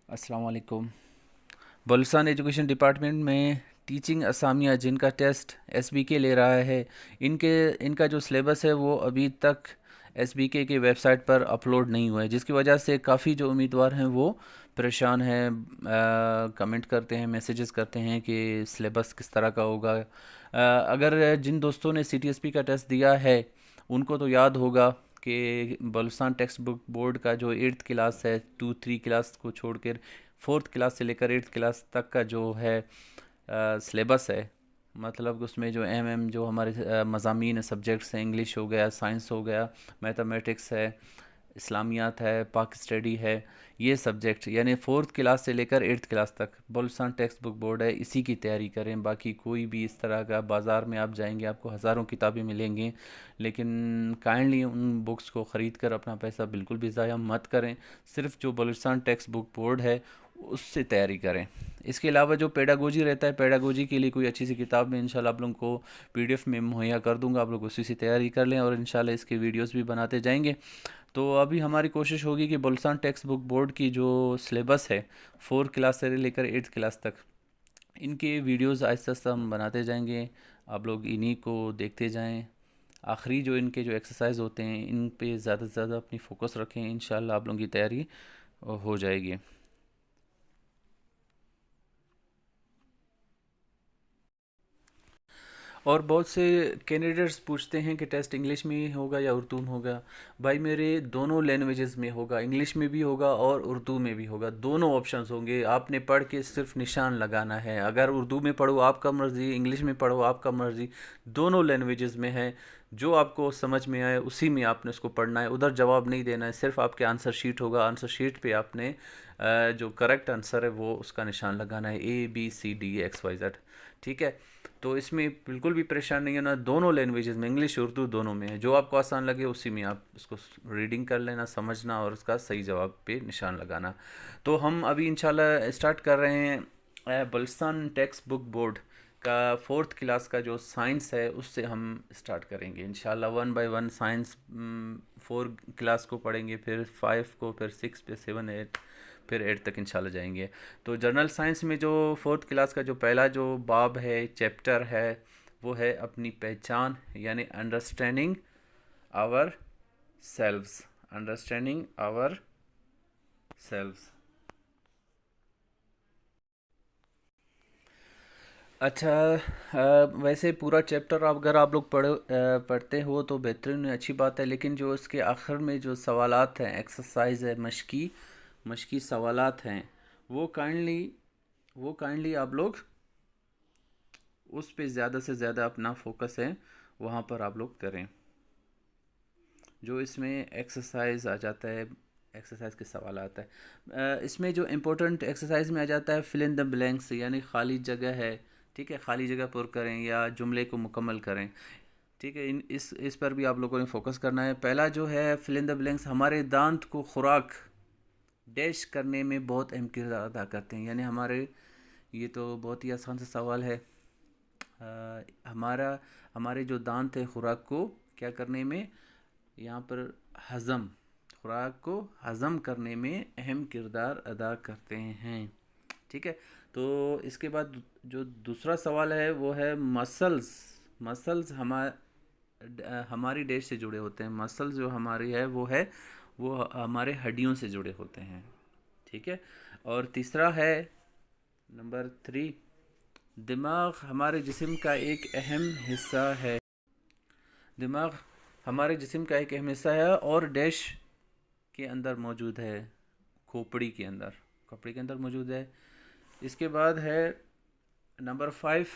अस्सलाम वालेकुम। Balochistan education department में टीचिंग असामिया जिनका टेस्ट एसबीके ले रहा है, इनका जो सिलेबस है वो अभी तक एसबीके की वेबसाइट पर अपलोड नहीं हुआ है, जिसकी वजह से काफ़ी जो उम्मीदवार हैं वो परेशान हैं। कमेंट करते हैं, मैसेजेस करते हैं कि सिलेबस किस तरह का होगा। अगर जिन दोस्तों ने सीटीएसपी का टेस्ट दिया है उनको तो याद होगा कि बलूचिस्तान टेक्स्ट बुक बोर्ड का जो 8th क्लास है, 2 3 क्लास को छोड़कर 4th क्लास से लेकर 8th क्लास तक का जो है सिलेबस है, मतलब उसमें जो जो हमारे मज़ामीन सब्जेक्ट्स हैं, इंग्लिश हो गया, साइंस हो गया, मैथमेटिक्स है, इस्लामियात है, पाक स्टडी है, ये सब्जेक्ट यानी 4th क्लास से लेकर 8th क्लास तक बलूचिस्तान टेक्स्ट बुक बोर्ड है, इसी की तैयारी करें। बाकी कोई भी इस तरह का, बाज़ार में आप जाएंगे आपको हज़ारों किताबें मिलेंगी, लेकिन काइंडली उन बुक्स को ख़रीद कर अपना पैसा बिल्कुल भी ज़ाया मत करें। सिर्फ जो बलूचिस्तान टेक्स्ट बुक बोर्ड है उससे तैयारी करें। इसके अलावा जो पेडागोजी रहता है, पेडागोजी के लिए कोई अच्छी सी किताब मैं इंशाल्लाह आप लोगों को पीडीएफ में मुहैया कर दूंगा, आप लोग उसी से तैयारी कर लें और इंशाल्लाह इसके वीडियोस भी बनाते जाएंगे। तो अभी हमारी कोशिश होगी कि बलूचिस्तान टेक्स्ट बुक बोर्ड की जो सिलेबस है 4 क्लास से लेकर 8th क्लास तक, इनके वीडियोस आहिस्ता आहिस्ता हम बनाते जाएंगे, आप लोग इन्हीं को देखते जाएं। आखिरी जो इनके जो एक्सरसाइज होते हैं इन पे ज़्यादा से ज़्यादा अपनी फ़ोकस रखें, इंशाल्लाह आप लोगों की तैयारी हो जाएगी। और बहुत से कैंडिडेट्स पूछते हैं कि टेस्ट इंग्लिश में होगा या उर्दू में होगा। भाई मेरे दोनों लैंग्वेजेस में होगा, इंग्लिश में भी होगा और उर्दू में भी होगा, दोनों ऑप्शंस होंगे। आपने पढ़ के सिर्फ निशान लगाना है। अगर उर्दू में पढ़ो आपका मर्ज़ी, इंग्लिश में पढ़ो आपका मर्ज़ी, दोनों लैंग्वेजेस में है। जो आपको समझ में आए उसी में आपने उसको पढ़ना है, उधर जवाब नहीं देना है। सिर्फ आपके आंसर शीट होगा, आंसर शीट पे आपने जो करेक्ट आंसर है वो उसका निशान लगाना है, ABCD XYZ। ठीक है, तो इसमें बिल्कुल भी परेशान नहीं होना। दोनों लैंग्वेजेस में, इंग्लिश उर्दू दोनों में है, जो आपको आसान लगे उसी में आप उसको रीडिंग कर लेना, समझना और उसका सही जवाब पे निशान लगाना। तो हम अभी इंशाल्लाह स्टार्ट कर रहे हैं बलूचिस्तान टेक्स्ट बुक बोर्ड का 4th क्लास का जो साइंस है उससे हम स्टार्ट करेंगे इंशाल्लाह। 1 बाय 1 साइंस 4 क्लास को पढ़ेंगे, फिर 5 को, फिर 6 पे, 7 8, फिर 8 तक इंशाल्लाह जाएंगे। तो जनरल साइंस में जो 4th क्लास का जो पहला जो बाब है, चैप्टर है, वो है अपनी पहचान, यानी understanding ourselves. Understanding ourselves. अच्छा, वैसे पूरा चैप्टर अगर आप लोग पढ़ते हो तो बेहतरीन, अच्छी बात है, लेकिन जो इसके आखिर में जो सवालात हैं, एक्सरसाइज है, मशकी मशकी सवालात हैं, वो काइंडली वो काइंडली आप लोग उस पे ज़्यादा से ज़्यादा अपना फोकस है वहाँ पर आप लोग करें। जो इसमें एक्सरसाइज आ जाता है, एक्सरसाइज के सवाल आता है, इसमें जो इम्पोर्टेंट एक्सरसाइज में आ जाता है फिल इन द ब्लैंक्स, यानी खाली जगह है। ठीक है, खाली जगह पुर करें या जुमले को मुकम्मल करें। ठीक है, इस पर भी आप लोगों ने फोकस करना है। पहला जो है फिल इन द ब्लैंक्स, हमारे दांत को खुराक डैश करने में बहुत अहम किरदार अदा करते हैं, यानी हमारे, ये तो बहुत ही आसान सा सवाल है। हमारा हमारे जो दांत है खुराक को क्या करने में, यहाँ पर हज़म, खुराक को हज़म करने में अहम किरदार अदा करते हैं। ठीक है, तो इसके बाद जो दूसरा सवाल है वो है मसल्स। मसल्स हमारी डैश से जुड़े होते हैं। मसल्स जो हमारी है वो हमारे हड्डियों से जुड़े होते हैं। ठीक है, और तीसरा है नंबर 3, दिमाग हमारे जिस्म का एक अहम हिस्सा है। दिमाग हमारे जिस्म का एक अहम हिस्सा है और डैश के अंदर मौजूद है, खोपड़ी के अंदर मौजूद है। इसके बाद है नंबर 5,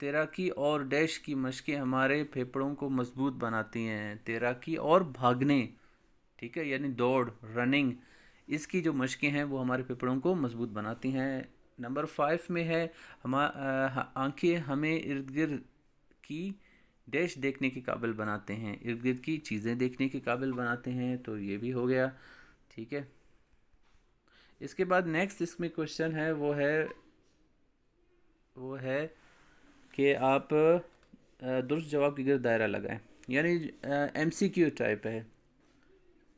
तैराकी और डैश की मशकें हमारे फेफड़ों को मजबूत बनाती हैं। तैराकी और भागने, ठीक है, यानी दौड़, रनिंग, इसकी जो मशकें हैं वो हमारे फेफड़ों को मजबूत बनाती हैं। नंबर 5 में है आंखें हमें इर्द गिर्द की डैश देखने के काबिल बनाते हैं, इर्द गिर्द की चीज़ें देखने के काबिल बनाते हैं। तो ये भी हो गया। ठीक है, इसके बाद नेक्स्ट इसमें क्वेश्चन है वो है कि आप दुरुस्त जवाब के गिर्द दायरा लगाएं, यानी MCQ टाइप है।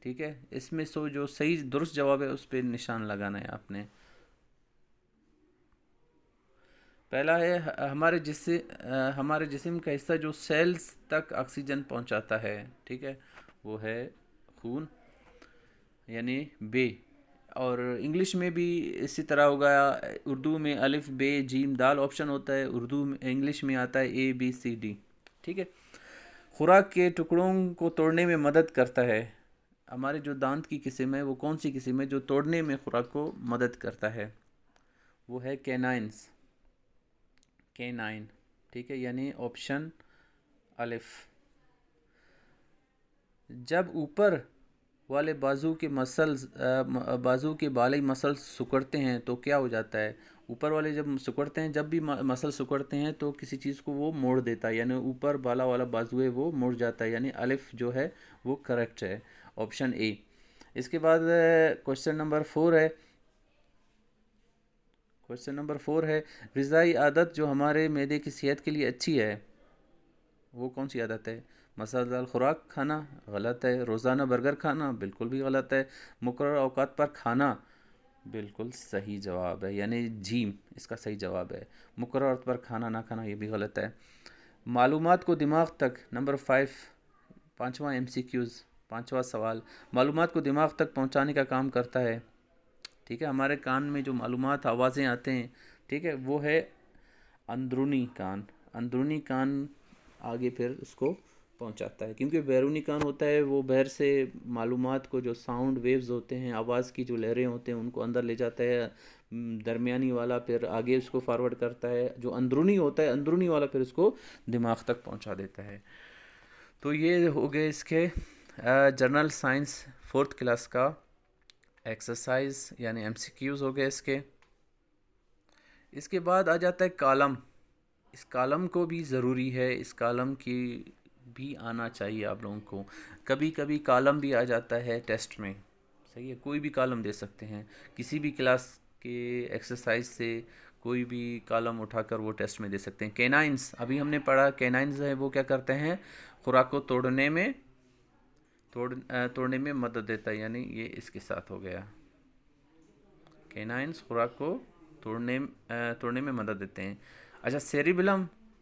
ٹھیک ہے، اس میں جو صحیح درست جواب ہے اس پہ نشان لگانا ہے آپ نے۔ پہلا ہے ہمارے جسم کا حصہ جو سیلز تک آکسیجن پہنچاتا ہے، ٹھیک ہے، وہ ہے خون، یعنی بے۔ اور انگلش میں بھی اسی طرح ہوگا، اردو میں الف بے جیم دال آپشن ہوتا ہے، انگلش میں آتا ہے اے بی سی ڈی، ٹھیک ہے۔ خوراک کے ٹکڑوں کو توڑنے میں مدد کرتا ہے، ہمارے جو دانت کی قسم ہے وہ کون سی قسم ہے جو توڑنے میں خوراک کو مدد کرتا ہے؟ وہ ہے کینائن، ٹھیک ہے، یعنی آپشن الف۔ جب اوپر والے بازو کے بالی مسلز سکڑتے ہیں تو کیا ہو جاتا ہے؟ اوپر والے جب سکڑتے ہیں، جب بھی مسل سکڑتے ہیں تو کسی چیز کو وہ موڑ دیتا ہے، یعنی اوپر بالا والا بازو ہے وہ مڑ جاتا ہے، یعنی الف جو ہے وہ کریکٹ ہے، آپشن اے۔ اس کے بعد کوشچن نمبر 4 ہے غذائی عادت جو ہمارے معدے کی صحت کے لیے اچھی ہے، وہ کون سی عادت ہے؟ مسالہ دار خوراک کھانا، غلط ہے۔ روزانہ برگر کھانا، بالکل بھی غلط ہے۔ مقررہ اوقات پر کھانا، بالکل صحیح جواب ہے، یعنی جیم اس کا صحیح جواب ہے۔ مقررہ وقت پر کھانا نہ کھانا یہ بھی غلط ہے۔ معلومات کو دماغ تک، نمبر 5، پانچواں MCQs، پانچواں سوال، معلومات کو دماغ تک پہنچانے کا کام کرتا ہے، ٹھیک ہے، ہمارے کان میں جو معلومات آوازیں آتے ہیں، ٹھیک ہے، وہ ہے اندرونی کان آگے پھر اس کو پہنچاتا ہے، کیونکہ بیرونی کان ہوتا ہے وہ باہر سے معلومات کو، جو ساؤنڈ ویوز ہوتے ہیں، آواز کی جو لہریں ہوتے ہیں ان کو اندر لے جاتا ہے، درمیانی والا پھر آگے اس کو فارورڈ کرتا ہے، جو اندرونی ہوتا ہے اندرونی والا پھر اس کو دماغ تک پہنچا دیتا ہے۔ تو یہ ہو گئے اس کے جنرل سائنس 4th کلاس کا ایکسرسائز یعنی MCQs ہو گئے اس کے۔ اس کے بعد آ جاتا ہے کالم۔ اس کالم کو بھی ضروری ہے، اس کالم کی بھی آنا چاہیے آپ لوگوں کو۔ کبھی کبھی کالم بھی آ جاتا ہے ٹیسٹ میں، صحیح ہے، کوئی بھی کالم دے سکتے ہیں، کسی بھی کلاس کے ایکسرسائز سے کوئی بھی کالم اٹھا کر وہ ٹیسٹ میں دے سکتے ہیں۔ کینائنز ابھی ہم نے پڑھا، کینائنز ہے وہ کیا کرتے ہیں؟ خوراک کو توڑنے میں مدد دیتا ہے، یعنی یہ اس کے ساتھ ہو گیا۔ کینائنز خوراک کو توڑنے میں مدد دیتے ہیں۔ اچھا،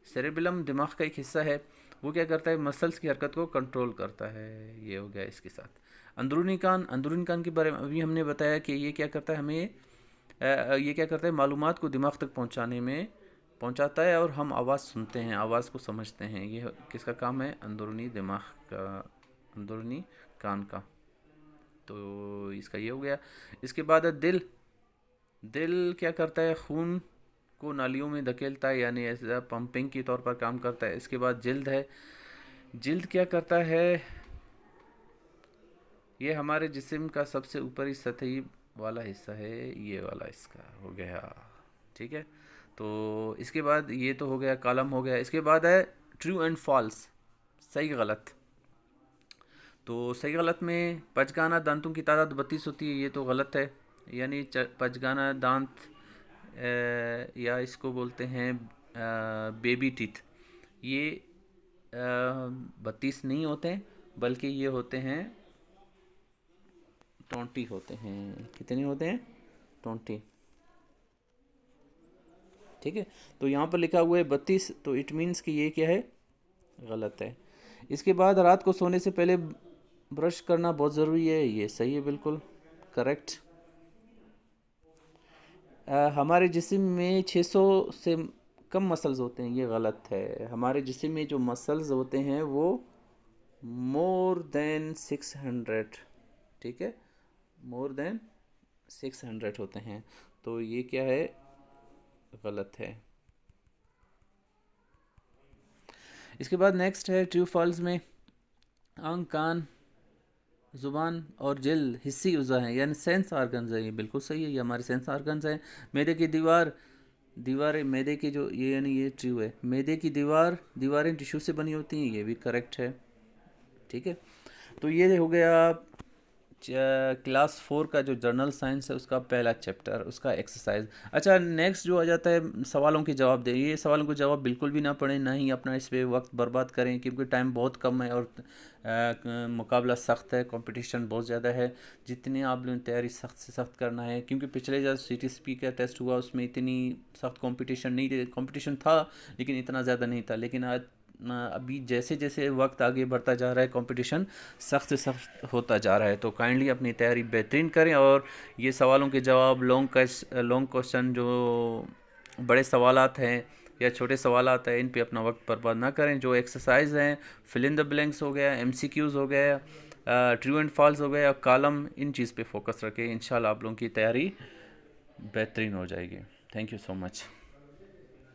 سیریبلم دماغ کا ایک حصہ ہے، وہ کیا کرتا ہے؟ مسلز کی حرکت کو کنٹرول کرتا ہے، یہ ہو گیا اس کے ساتھ۔ اندرونی کان کے بارے میں ابھی ہم نے بتایا کہ یہ کیا کرتا ہے معلومات کو دماغ تک پہنچاتا ہے، اور ہم آواز سنتے ہیں، آواز کو سمجھتے ہیں، یہ کس کا کام ہے؟ اندرونی کان کا۔ تو اس کا یہ ہو گیا۔ اس کے بعد دل کیا کرتا ہے؟ خون کو نالیوں میں دھکیلتا ہے، یعنی ایسا پمپنگ کی طور پر کام کرتا ہے۔ اس کے بعد جلد ہے، جلد کیا کرتا ہے؟ یہ ہمارے جسم کا سب سے اوپری سطحی والا حصہ ہے، یہ والا اس کا ہو گیا، ٹھیک ہے۔ تو اس کے بعد یہ تو ہو گیا، کالم ہو گیا۔ اس کے بعد ہے ٹرو اینڈ فالس، صحیح غلط۔ تو صحیح غلط میں پچگانہ دانتوں کی تعداد 32 ہوتی ہے، یہ تو غلط ہے، یعنی پچگانہ دانت یا اس کو بولتے ہیں بیبی ٹیتھ، یہ 32 نہیں ہوتے ہیں، بلکہ یہ ہوتے ہیں 20 ہوتے ہیں۔ کتنے ہوتے ہیں؟ 20، ٹھیک ہے۔ تو یہاں پر لکھا ہوا ہے 32، تو اٹ مینس کہ یہ کیا ہے؟ غلط ہے۔ اس کے بعد رات کو سونے سے پہلے برش کرنا بہت ضروری ہے، یہ صحیح ہے، بالکل کریکٹ۔ ہمارے جسم میں 600 سے کم مسلز ہوتے ہیں، یہ غلط ہے۔ ہمارے جسم میں جو مسلز ہوتے ہیں وہ مور دین 600، ٹھیک ہے، مور دین 600 ہوتے ہیں، تو یہ کیا ہے؟ غلط ہے۔ اس کے بعد نیکسٹ ہے ٹرو فالس میں آنکھ، کان، زبان اور جلد حسی اعضاء ہیں، یعنی سینس آرگنز ہیں، یہ بالکل صحیح ہے، یہ ہمارے سینس آرگنز ہیں۔ معدے کی دیواریں معدے کی جو یہ یعنی یہ ٹرو ہے، معدے کی دیواریں ٹشو سے بنی ہوتی ہیں، یہ بھی کریکٹ ہے، ٹھیک ہے۔ تو یہ ہو گیا کلاس 4 کا جو جرنل سائنس ہے اس کا پہلا چیپٹر، اس کا ایکسرسائز۔ اچھا نیکسٹ جو آ جاتا ہے سوالوں کے جواب دیں، یہ سوالوں کے جواب بالکل بھی نہ پڑھیں، نہ ہی اپنا اس پہ وقت برباد کریں، کیونکہ ٹائم بہت کم ہے اور مقابلہ سخت ہے، کمپٹیشن بہت زیادہ ہے۔ جتنی آپ لوگوں نے تیاری سخت سے سخت کرنا ہے، کیونکہ پچھلے جو سی ٹی ایس پی کا ٹیسٹ ہوا اس میں اتنی سخت کمپٹیشن نہیں تھی، کمپٹیشن تھا لیکن اتنا زیادہ نہیں تھا، لیکن آج ابھی جیسے جیسے وقت آگے بڑھتا جا رہا ہے کمپٹیشن سخت سے سخت ہوتا جا رہا ہے، تو کائنڈلی اپنی تیاری بہترین کریں، اور یہ سوالوں کے جواب لانگ کوشچن جو بڑے سوالات ہیں یا چھوٹے سوالات ہیں ان پہ اپنا وقت برباد نہ کریں۔ جو ایکسرسائز ہیں فل ان دا بلینکس ہو گیا، ایم سی کیوز ہو گیا، ٹرو اینڈ فالس ہو گیا، کالم، ان چیز پہ فوکس رکھیں، انشاءاللہ آپ لوگوں کی تیاری بہترین ہو جائے گی۔ Thank you so much.